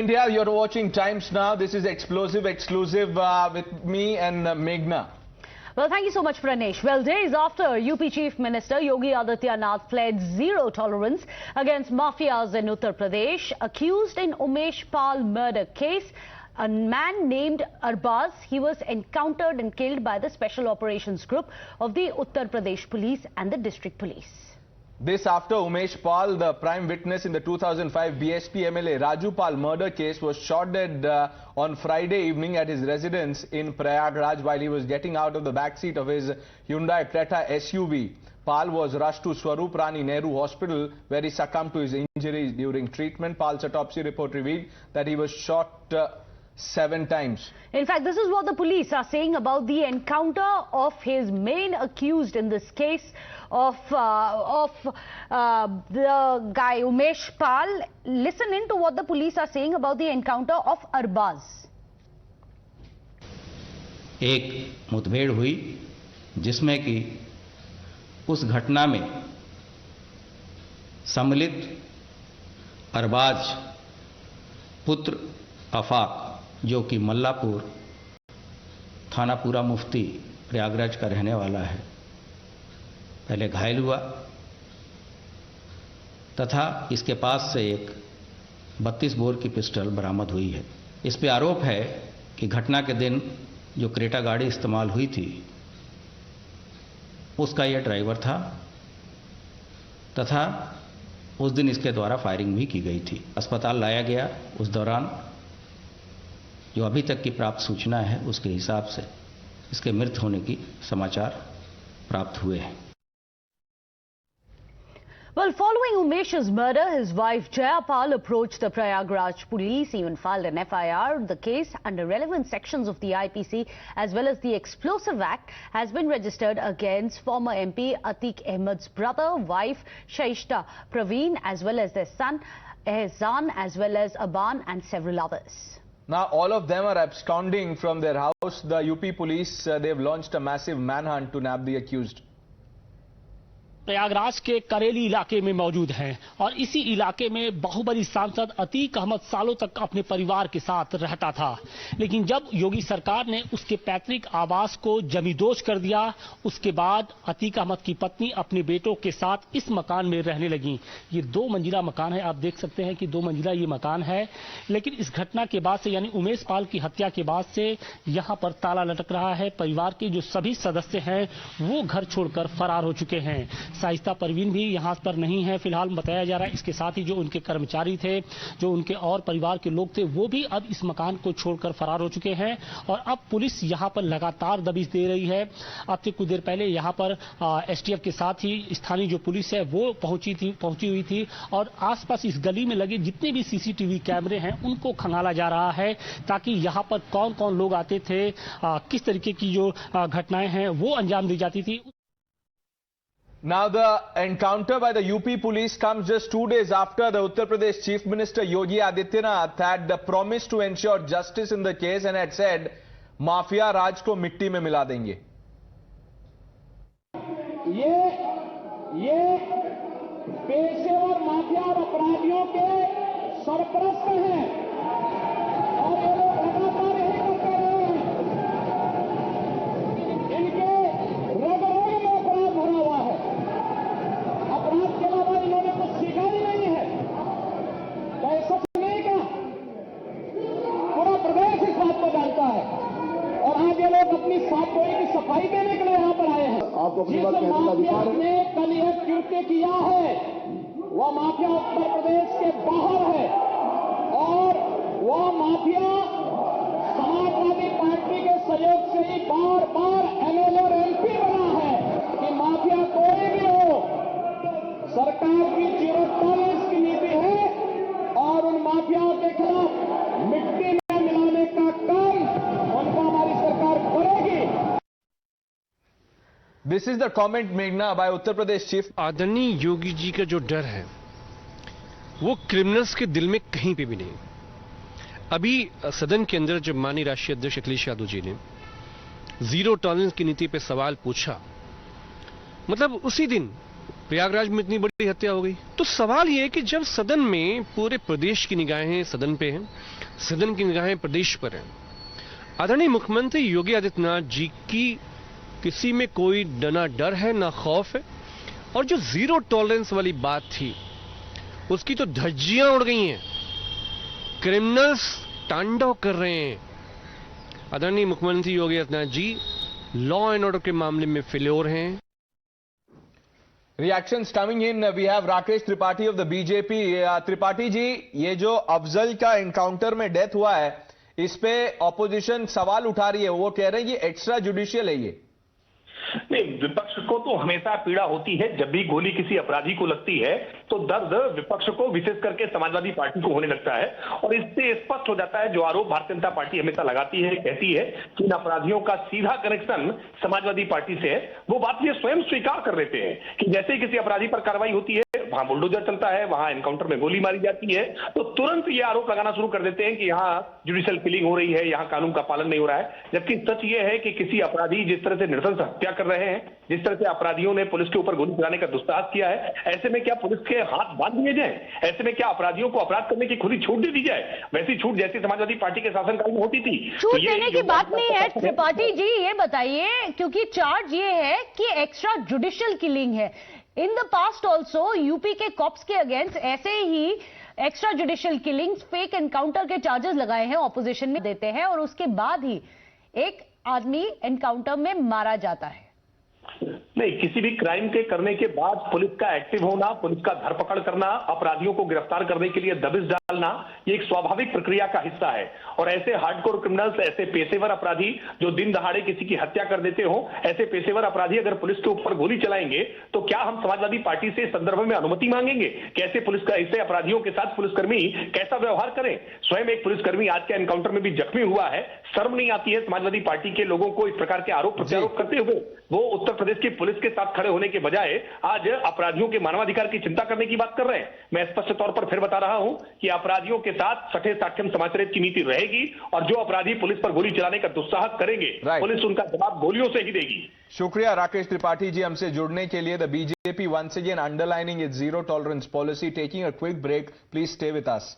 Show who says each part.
Speaker 1: India, you're watching Times Now. This is Explosive Exclusive with me and Meghna.
Speaker 2: Well, thank you so much, Pranesh. Well, days after UP Chief Minister Yogi Adityanath pled zero tolerance against mafias in Uttar Pradesh, accused in Umesh Pal murder case, a man named Arbaz, he was encountered and killed by the Special Operations Group of the Uttar Pradesh Police and the District Police.
Speaker 1: This after Umesh Pal, the prime witness in the 2005 BSP MLA Raju Pal murder case, was shot dead on Friday evening at his residence in Prayagraj while he was getting out of the backseat of his Hyundai Creta SUV. Pal was rushed to Swaroop Rani Nehru Hospital where he succumbed to his injuries during treatment. Pal's autopsy report revealed that he was shot 7 times.
Speaker 2: In fact, this is what the police are saying about the encounter of his main accused in this case of the guy Umesh Pal. Listen in to what the police are saying about the encounter of Arbaz.
Speaker 3: एक मुठभेड़ हुई जिसमें कि उस घटना में सम्मिलित अरबाज पुत्र आफाक जो कि मल्लापुर थानापुरा मुफ्ती प्रयागराज का रहने वाला है, पहले घायल हुआ तथा इसके पास से एक 32 बोर की पिस्टल बरामद हुई है। इस पे आरोप है कि घटना के दिन जो क्रेटा गाड़ी इस्तेमाल हुई थी उसका यह ड्राइवर था तथा उस दिन इसके द्वारा फायरिंग भी की गई थी। अस्पताल लाया गया। उस दौरान जो अभी तक की प्राप्त सूचना है उसके हिसाब से इसके मृत होने की समाचार प्राप्त हुए हैं।
Speaker 2: Well, following Umesh's murder, his wife Jaya Pal approached the Prayagraj police, even filed an FIR. The case under relevant sections of the IPC as well as the Explosive Act has been registered against former MP Atiq Ahmed's brother, wife Shaishta Praveen, as well as their son Ehsan, as well as Aban and several others.
Speaker 1: Now, all of them are absconding from their house. The UP police, they've launched a massive manhunt to nab the accused.
Speaker 4: Prayagraj के करेली इलाके में मौजूद हैं और इसी इलाके में बाहुबली सांसद अतीक अहमद सालों तक अपने परिवार के साथ रहता था, लेकिन जब योगी सरकार ने उसके पैतृक आवास को जमींदोज कर दिया, उसके बाद अतीक अहमद की पत्नी अपने बेटों के साथ इस मकान में रहने लगी। ये 2 मंजिला मकान है, आप देख सकते हैं कि 2 मंजिला ये मकान है, लेकिन इस घटना के बाद से यानी उमेश पाल की हत्या के बाद से यहाँ पर ताला लटक रहा है। परिवार के जो सभी सदस्य हैं वो घर छोड़कर फरार हो चुके हैं। शाइस्ता परवीन भी यहाँ पर नहीं है फिलहाल, बताया जा रहा है। इसके साथ ही जो उनके कर्मचारी थे, जो उनके और परिवार के लोग थे, वो भी अब इस मकान को छोड़कर फरार हो चुके हैं और अब पुलिस यहाँ पर लगातार दबिश दे रही है। अब से कुछ देर पहले यहाँ पर एसटीएफ के साथ ही स्थानीय जो पुलिस है वो पहुंची हुई थी और आसपास इस गली में लगे जितने भी सीसीटीवी कैमरे हैं उनको खंगाला जा रहा है ताकि यहाँ पर कौन कौन लोग आते थे, किस तरीके की जो घटनाएं हैं वो अंजाम दी जाती थी।
Speaker 1: Now, the encounter by the UP police comes just 2 days after the Uttar Pradesh Chief Minister Yogi Adityanath had promised to ensure justice in the case and had said, mafia राज को मिट्टी में मिला देंगे।
Speaker 5: ये पेशेवर माफिया और अपराधियों के सरपरस्त हैं और ये लोग लगातार यही करते रहे हैं। इनके रग-रग में अपराध भरा हुआ है। अपराध के अलावा इन्होंने कुछ सीखा ही नहीं है। क्या सच नहीं का? पूरा प्रदेश इस बात को जानता है और आज ये लोग अपनी साफ गोई की सफाई देने के लिए यहाँ पर आए हैं। जिस माफिया ने कल यह कृत्य किया है वह माफिया उत्तर प्रदेश के बाहर है और वह माफिया समाजवादी पार्टी के सहयोग से ही बार बार एमएलए और एमपी बना है कि माफिया कोई भी हो, सरकार की 0 टॉलरेंस की नीति है और उन माफियाओं के खिलाफ मिट्टी में मिलाने का काम उनको हमारी सरकार करेगी।
Speaker 1: This is the comment Meghna by Uttar Pradesh Chief.
Speaker 6: आदरणीय योगी जी का जो डर है वो क्रिमिनल्स के दिल में कहीं पे भी नहीं। अभी सदन के अंदर जब माननीय राष्ट्रीय अध्यक्ष अखिलेश यादव जी ने 0 टॉलरेंस की नीति पे सवाल पूछा, मतलब उसी दिन प्रयागराज में इतनी बड़ी हत्या हो गई। तो सवाल यह है कि जब सदन में पूरे प्रदेश की निगाहें सदन पे हैं, सदन की निगाहें प्रदेश पर हैं, आदरणीय मुख्यमंत्री योगी आदित्यनाथ जी की किसी में कोई ना डर है ना खौफ है, और जो जीरो टॉलरेंस वाली बात थी उसकी तो धज्जियां उड़ गई हैं। क्रिमिनल्स तांडव कर रहे हैं। आदरणीय मुख्यमंत्री Yogi Adityanath ji law and order के मामले में फेल्योर हैं।
Speaker 1: Reactions coming in. We have Rakesh Tripathi of the BJP. Tripathi ji, ये जो अफजल का एनकाउंटर में डेथ हुआ है, इस पे ऑपोजिशन सवाल उठा रही है। वो कह रहे हैं कि एक्स्ट्रा जुडिशियल है ये।
Speaker 7: नहीं, विपक्ष को तो हमेशा पीड़ा होती है। जब भी गोली किसी अपराधी को लगती है तो दर्द विपक्ष को, विशेष करके समाजवादी पार्टी को होने लगता है। और इससे स्पष्ट हो जाता है जो आरोप भारतीय जनता पार्टी हमेशा लगाती है, कहती है कि इन अपराधियों का सीधा कनेक्शन समाजवादी पार्टी से है। वो बात ये स्वयं स्वीकार कर लेते हैं कि जैसे ही किसी अपराधी पर कार्रवाई होती है, वहां बुलडोजर चलता है, वहां एनकाउंटर में गोली मारी जाती है, तो तुरंत ये आरोप लगाना शुरू कर देते हैं कि यहाँ जुडिशियल किलिंग हो रही है, यहाँ कानून का पालन नहीं हो रहा है। जबकि सच ये है कि किसी अपराधी जिस तरह से नृशंस हत्या कर रहे हैं, जिस तरह से अपराधियों ने पुलिस के ऊपर गोली चलाने का दुस्साहस किया है, ऐसे में क्या पुलिस के हाथ बांध दिए जाएं? ऐसे में क्या अपराधियों को अपराध करने की खुली छूट दे दी जाए? वैसी छूट जैसी समाजवादी पार्टी के शासनकाल में होती थी।
Speaker 2: छूट देने की बात नहीं है त्रिपाठी जी, ये बताइए, क्योंकि चार्ज ये है कि एक्स्ट्रा जुडिशियल किलिंग है। In the past also UP के कॉप्स के अगेंस्ट ऐसे ही extra judicial killings, fake encounter के चार्जेस लगाए हैं, ऑपोजिशन में देते हैं, और उसके बाद ही एक आदमी एनकाउंटर में मारा जाता है।
Speaker 7: नहीं, किसी भी क्राइम के करने के बाद पुलिस का एक्टिव होना, पुलिस का धरपकड़ करना, अपराधियों को गिरफ्तार करने के लिए दबिश डालना, ये एक स्वाभाविक प्रक्रिया का हिस्सा है। और ऐसे हार्डकोर क्रिमिनल्स, ऐसे पेशेवर अपराधी जो दिन दहाड़े किसी की हत्या कर देते हो, ऐसे पेशेवर अपराधी अगर पुलिस के ऊपर गोली चलाएंगे तो क्या हम समाजवादी पार्टी से इस संदर्भ में अनुमति मांगेंगे? कैसे पुलिस का, ऐसे अपराधियों के साथ पुलिसकर्मी कैसा व्यवहार करें? स्वयं एक पुलिसकर्मी आज के एनकाउंटर में भी जख्मी हुआ है। शर्म नहीं आती है समाजवादी पार्टी के लोगों को इस प्रकार के आरोप प्रत्यारोप करते हुए? वो उत्तर प्रदेश की पुलिस के साथ खड़े होने के बजाय आज अपराधियों के मानवाधिकार की चिंता करने की बात कर रहे हैं। मैं स्पष्ट तौर पर फिर बता रहा हूं कि अपराधियों के साथ सठे साक्ष्यम समाचरित की नीति रहेगी, और जो अपराधी पुलिस पर गोली चलाने का दुस्साहस करेंगे, पुलिस उनका जवाब गोलियों से ही देगी।
Speaker 1: शुक्रिया राकेश त्रिपाठी जी हमसे जुड़ने के लिए। The BJP once again underlining its zero tolerance policy. Taking a quick break. Please stay with us.